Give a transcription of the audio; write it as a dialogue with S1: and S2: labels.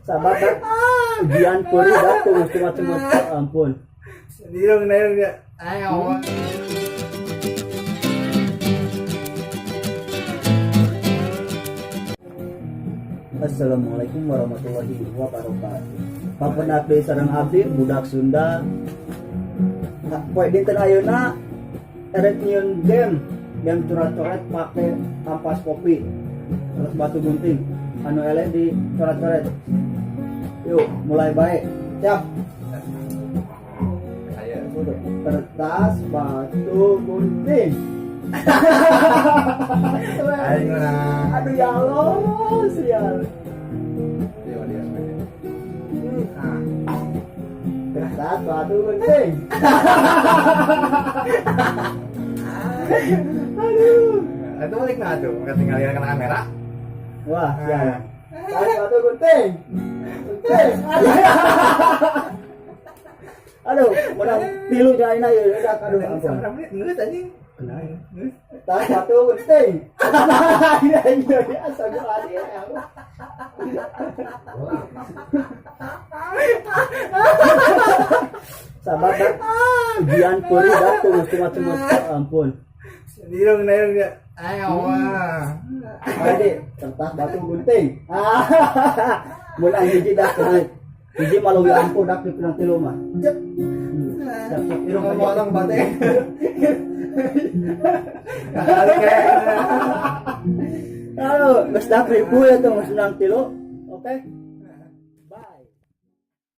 S1: Sabar dah. Ujian puri dah tuh cuma ampun.
S2: Dirong dia. Ayo.
S1: Assalamualaikum warahmatullahi wabarakatuh. Papenak deui sareng abdi budak Sunda. Poe dinten ayeuna erek nyieun game coret-coret pake ampas kopi. Terus batu gunting anu eleh di coret-coret. Yuk, mulai baik. Siap.
S2: Ayo.
S1: Kertas, batu, gunting.
S2: Ayo nah.
S1: Aduh ya Allah, sial.
S2: Dia.
S1: Kertas, batu, gunting. Aduh.
S2: Itu balik nah tuh, tinggal lihat kena kamera.
S1: Wah, sial. Kertas, batu, gunting. Gunting. Aduh, menang pilu jalan aja, udah aduh ampun.
S2: Ngeus anjing. Kenal.
S1: Kertas, batu, gunting. Iya, asal gua adi ya. Sabar dah. Ujian puri dah tuh cuma ampun.
S2: Dirong dia. Ayo.
S1: Adik, kertas batu gunting. Menang hiji dah kena. Hiji malu ya ampun dah di penang tilu mah. Cep. Siap, irung
S2: Ngomong bate.
S1: Aduh, geus dah ribu ya tuh menang tilu. Oke.